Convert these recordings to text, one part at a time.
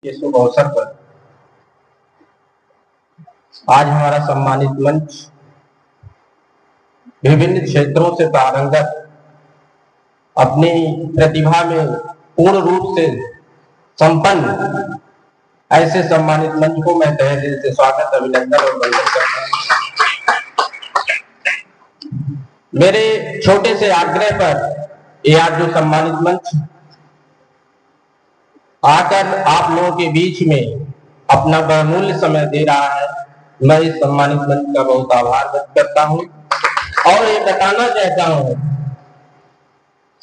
के शुभ अवसर पर आज हमारा सम्मानित मंच विभिन्न क्षेत्रों से पारंगत अपनी प्रतिभा में पूर्ण रूप से संपन्न ऐसे सम्मानित मंच को मैं तहे दिल से स्वागत, अभिनंदन और वंदन करता हूं। मेरे छोटे से आग्रह पर यह आज जो सम्मानित मंच आकर आप लोगों के बीच में अपना बहुमूल्य समय दे रहा है, मैं इस सम्मानित मंच का बहुत आभार व्यक्त करता हूं और ये बताना चाहता हूं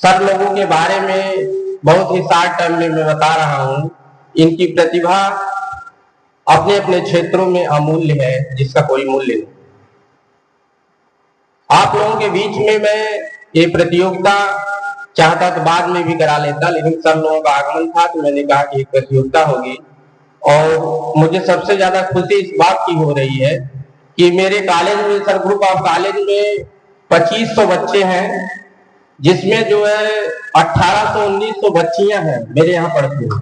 सब लोगों के बारे में बहुत ही शॉर्ट टाइम में मैं बता रहा हूं। इनकी प्रतिभा अपने अपने क्षेत्रों में अमूल्य है, जिसका कोई मूल्य नहीं। आप लोगों के बीच में मैं ये प्रतियोगिता चाहता तो बाद में भी करा लेता, लेकिन सब लोगों का आगमन था तो मैंने कहा कि एक प्रतियोगिता होगी। और मुझे सबसे ज्यादा खुशी इस बात की हो रही है कि मेरे कॉलेज में, सर ग्रुप ऑफ कॉलेज में 2500 बच्चे हैं, जिसमें जो है 1800-1900 बच्चियां हैं मेरे यहाँ पढ़ती हैं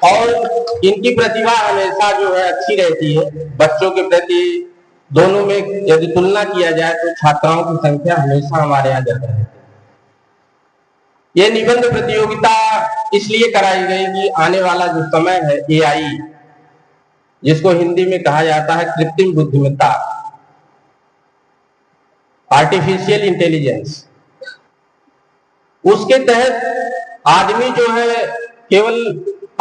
और इनकी प्रतिभा हमेशा जो है अच्छी रहती है। बच्चों के प्रति दोनों में यदि तुलना किया जाए तो छात्राओं की संख्या हमेशा हमारे यहाँ ज्यादा रहती है। ये निबंध प्रतियोगिता इसलिए कराई गई कि आने वाला जो समय है एआई, जिसको हिंदी में कहा जाता है कृत्रिम बुद्धिमत्ता, आर्टिफिशियल इंटेलिजेंस, उसके तहत आदमी जो है केवल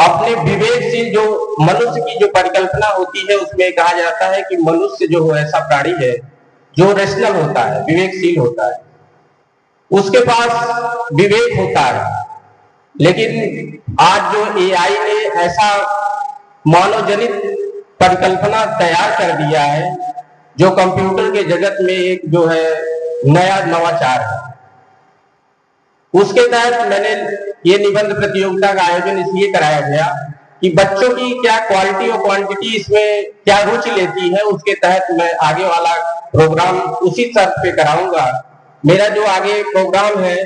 अपने विवेकशील, जो मनुष्य की जो परिकल्पना होती है उसमें कहा जाता है कि मनुष्य जो है ऐसा प्राणी है जो रेशनल होता है, विवेकशील होता है, उसके पास विवेक होता है। लेकिन आज जो एआई ने ऐसा मानवजनित परिकल्पना तैयार कर दिया है जो कंप्यूटर के जगत में एक जो है नया नवाचार है। उसके तहत मैंने ये निबंध प्रतियोगिता का आयोजन इसलिए कराया गया कि बच्चों की क्या क्वालिटी और क्वांटिटी इसमें क्या रुचि लेती है, उसके तहत मैं आगे वाला प्रोग्राम उसी शर्त पे कराऊंगा। मेरा जो आगे प्रोग्राम है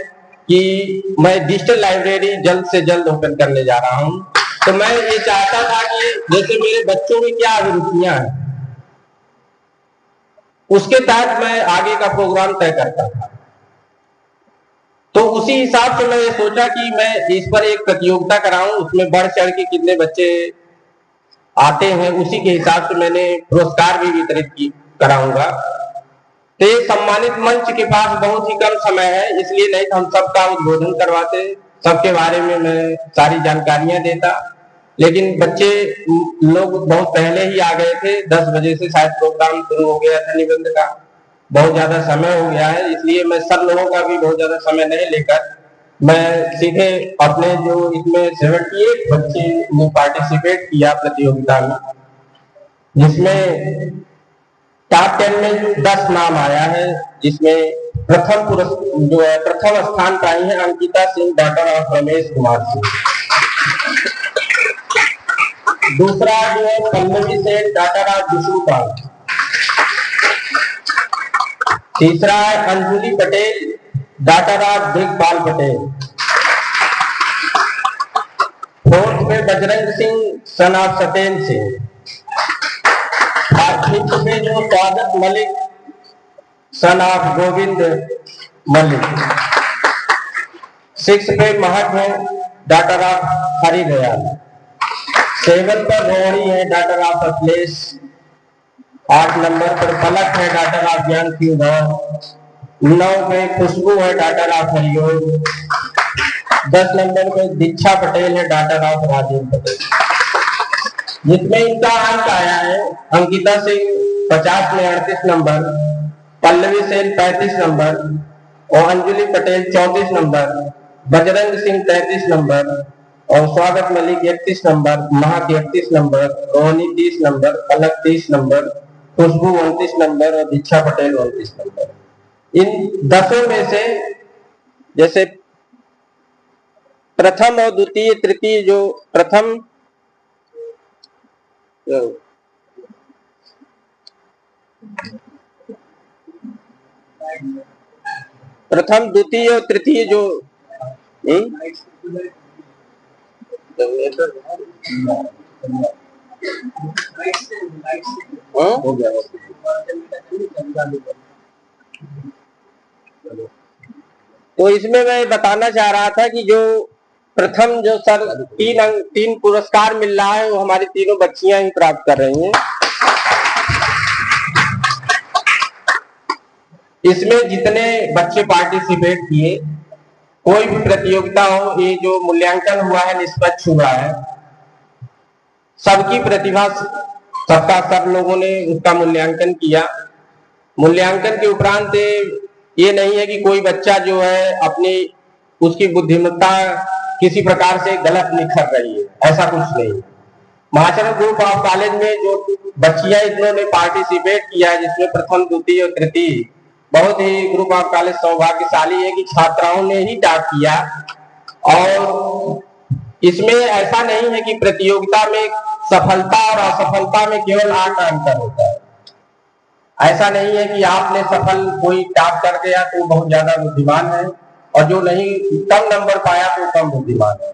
कि मैं डिजिटल लाइब्रेरी जल्द से जल्द ओपन करने जा रहा हूं, तो मैं ये चाहता था कि जैसे मेरे बच्चों में क्या अभिरुचियां हैं उसके तहत मैं आगे का प्रोग्राम तय करता था। तो उसी हिसाब से मैं ये सोचा कि मैं इस पर एक प्रतियोगिता कराऊं, उसमें बढ़ चढ़ के कितने बच्चे आते हैं उसी के हिसाब से मैंने पुरस्कार भी वितरित कराऊंगा। तो ये सम्मानित मंच के पास बहुत ही कम समय है, इसलिए नहीं तो हम सबका उद्बोधन करवाते, सबके बारे में मैं सारी जानकारियां देता, लेकिन बच्चे लोग बहुत पहले ही आ गए थे। 10 बजे से शायद प्रोग्राम शुरू हो गया था निबंध का, बहुत ज्यादा समय हो गया है, इसलिए मैं सब लोगों का भी बहुत ज्यादा समय नहीं लेकर मैं सीधे अपने जो इसमें 78 बच्चे ने पार्टिसिपेट किया प्रतियोगिता में, जिसमें टॉप 10 में 10 नाम आया है, जिसमें प्रथम स्थान पाई है अंकिता सिंह, डॉटर ऑफ रमेश कुमार सिंह। दूसरा जो है पल्लवी सेन, डॉटर ऑफ विष्णुपाल। तीसरा है Anjuli Patel, daughter of Digpal Patel. Fourth में Bajrang Singh, son of Saten Singh. Fifth में जो Swagat Malik, son of Govind Malik. Six पे महक है, डॉटर ऑफ हरि दयाल। 7 पर रोहिणी है, डॉटर ऑफ अखिलेश। 8 नंबर पर पलक है, डॉटर ऑफ ज्ञान सिंह गौर। 9 पे खुशबू है, डॉटर ऑफ हरिओम। 10 नंबर पे दीक्षा पटेल है, डॉटर ऑफ राजेंद्र पटेल। जिसमें इनका अंक आया है अंकिता सिंह 50 में 38 नंबर, पल्लवी सेन 35 नंबर और अंजुली पटेल 34 नंबर, बजरंग सिंह 33 नंबर और स्वागत मलिक 31 नंबर, महक 31 नंबर, रोहिणी 30 नंबर, पलक 30 नंबर, खुशबू 29 नंबर और दीक्षा पटेल 29 नंबर। इन 10 में से जैसे प्रथम और द्वितीय तृतीय, जो प्रथम द्वितीय और तृतीय जो हो गया। तो इसमें मैं बताना चाह रहा था कि जो प्रथम जो सर 3 पुरस्कार मिल रहा है वो हमारी तीनों बच्चियां ही प्राप्त कर रही हैं। इसमें जितने बच्चे पार्टिसिपेट किए, कोई भी प्रतियोगिता हो, ये जो मूल्यांकन हुआ है निष्पक्ष हुआ है। सबकी प्रतिभा सबका सब लोगों ने उसका मूल्यांकन किया। मूल्यांकन के उपरांत ये नहीं है कि कोई बच्चा जो है अपनी उसकी बुद्धिमत्ता किसी प्रकार से गलत निखर रही है, ऐसा कुछ नहीं। महाचरण ग्रुप ऑफ कॉलेज में जो बच्चियां इन्होंने पार्टिसिपेट किया, जिसमें प्रथम, द्वितीय और तृतीय, बहुत ही ग्रुप ऑफ कॉलेज सौभाग्यशाली है कि छात्राओं ने ही टॉप किया। और इसमें ऐसा नहीं है कि प्रतियोगिता में सफलता और असफलता में केवल 8 का अंतर होता है। ऐसा नहीं है कि आपने सफल कोई टॉप कर गया तो बहुत ज्यादा बुद्धिमान है, और जो नहीं कम नंबर पाया तो कम बुद्धिमान है।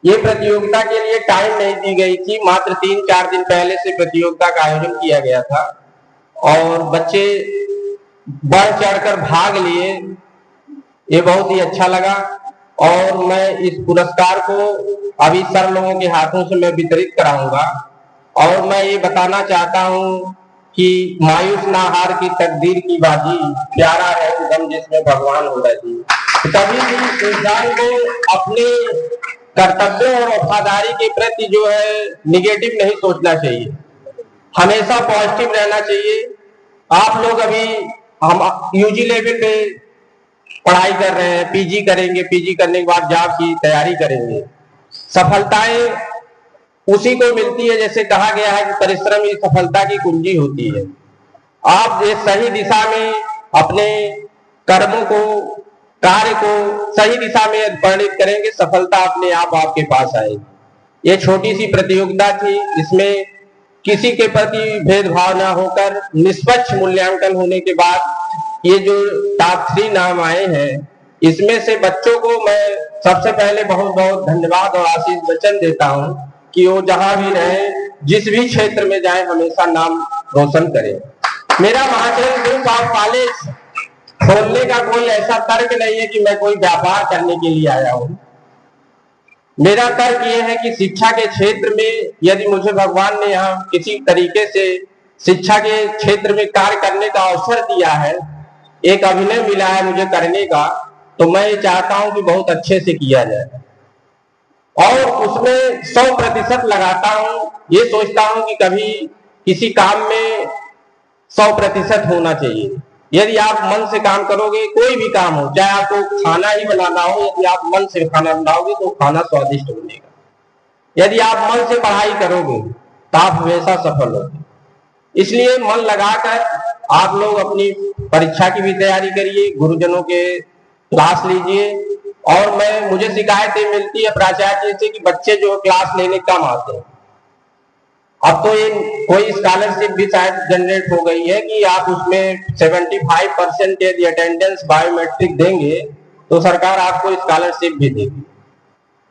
ये प्रतियोगिता के लिए टाइम नहीं दी गई थी, मात्र 3-4 दिन पहले से प्रतियोगिता का आयोजन किया गया था और बच्चे बढ़ चढ़कर भाग लिए। ये बहुत ही अच्छा लगा और मैं इस पुरस्कार को अभी सर लोगों के हाथों से मैं वितरित कराऊंगा। और मैं ये बताना चाहता हूँ कि मायूस ना हार की तकदीर की बाजी, प्यारा है गम जिसमें भगवान हो रही। कभी भी इंसान को अपने कर्तव्यों और वफादारी के प्रति जो है निगेटिव नहीं सोचना चाहिए, हमेशा पॉजिटिव रहना चाहिए। आप लोग अभी हम यूजी लेवल पे पढ़ाई कर रहे हैं, पीजी करेंगे, पीजी करने के बाद जॉब की तैयारी करेंगे। सफलताएं उसी को मिलती है, जैसे कहा गया है कि परिश्रम ही सफलता की कुंजी होती है। आप ये सही दिशा में अपने कर्मों को, कार्य को सही दिशा में परिणित करेंगे, सफलता अपने आप आपके पास आएगी। ये छोटी सी प्रतियोगिता थी, इसमें किसी के प्रति भेदभाव ना होकर निष्पक्ष मूल्यांकन होने के बाद ये जो टॉप 3 नाम आए हैं, इसमें से बच्चों को मैं सबसे पहले बहुत बहुत धन्यवाद और आशीष वचन देता हूं कि वो जहां भी रहे, जिस भी क्षेत्र में जाए, हमेशा नाम रोशन करें। मेरा महाचरण ग्रुप ऑफ कॉलेज खोलने का कोई ऐसा तर्क नहीं है कि मैं कोई व्यापार करने के लिए आया हूं। मेरा तर्क यह है कि शिक्षा के क्षेत्र में यदि मुझे भगवान ने यहाँ किसी तरीके से शिक्षा के क्षेत्र में कार्य करने का अवसर दिया है, एक अभिनय मिला है मुझे करने का, तो मैं ये चाहता हूं कि बहुत अच्छे से किया जाए और उसमें 100% लगाता हूं। ये सोचता हूं कि कभी किसी काम में 100% होना चाहिए। यदि आप मन से काम करोगे, कोई भी काम हो, चाहे आपको खाना ही बनाना हो, यदि आप मन से खाना बनाओगे तो खाना स्वादिष्ट बनेगा। यदि आप मन से पढ़ाई करोगे तो आप हमेशा सफल होगे। इसलिए मन लगाकर आप लोग अपनी परीक्षा की भी तैयारी करिए, गुरुजनों के क्लास लीजिए। और मुझे शिकायतें मिलती है प्राचार्य से कि बच्चे जो क्लास लेने कम आते हैं। अब तो ये कोई स्कॉलरशिप भी शायद जनरेट हो गई है कि आप उसमें 75% यदि अटेंडेंस बायोमेट्रिक देंगे तो सरकार आपको स्कॉलरशिप भी देगी।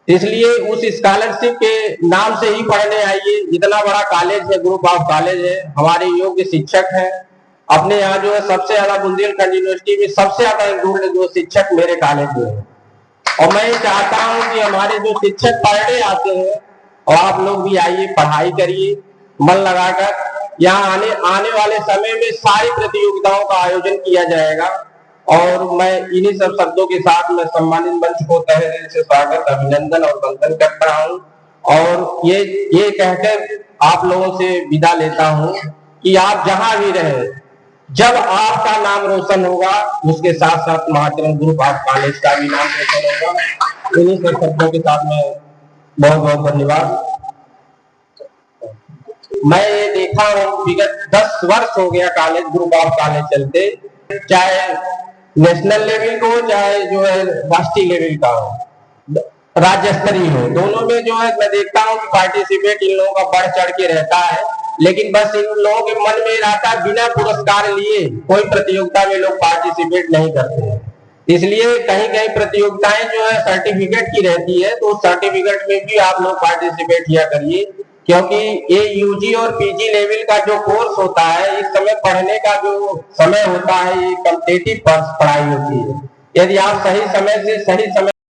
इसलिए उस स्कॉलरशिप के नाम से ही पढ़ने आइए। इतना बड़ा कॉलेज है, ग्रुप ऑफ कॉलेज है, हमारे योग्य शिक्षक है। अपने यहाँ जो है सबसे ज्यादा बुंदेलखंड यूनिवर्सिटी में सबसे ज्यादा इंक्लूड जो शिक्षक मेरे कॉलेज में है। और मैं चाहता हूं कि हमारे जो शिक्षक पर डे आते हैं और आप लोग भी आइए, पढ़ाई करिए मन लगाकर। यहाँ आने वाले समय में सारी प्रतियोगिताओं का आयोजन किया जाएगा। और मैं इन्हीं सब शब्दों के साथ मैं सम्मानित मंच को तहे दिल से स्वागत, अभिनंदन और वंदन करता हूँ। और ये कहकर आप लोगों से विदा लेता हूँ कि आप जहां भी रहे, जब आपका नाम रोशन होगा, उसके साथ साथ महाचरण ग्रुप ऑफ कॉलेज का भी नाम रोशन होगा। इन्हीं सब शब्दों के साथ मैं बहुत बहुत धन्यवाद। मैं ये देखा हूँ विगत 10 वर्ष हो गया कॉलेज, ग्रुप ऑफ कॉलेज चलते, चाहे नेशनल लेवल को हो, चाहे जो है राष्ट्रीय लेवल का हो, राज्य स्तरीय हो, दोनों में जो है मैं देखता हूँ कि पार्टिसिपेट इन लोगों का बढ़ चढ़ के रहता है। लेकिन बस इन लोगों के मन में रहता है बिना पुरस्कार लिए कोई प्रतियोगिता में लोग पार्टिसिपेट नहीं करते हैं। इसलिए कहीं कहीं प्रतियोगिताएं जो है सर्टिफिकेट की रहती है, तो उस सर्टिफिकेट में भी आप लोग पार्टिसिपेट किया करिए, क्योंकि ये यूजी और पीजी लेवल का जो कोर्स होता है, इस समय पढ़ने का जो समय होता है, ये कॉम्पिटिटिव पढ़ाई होती है। यदि आप सही समय से सही समय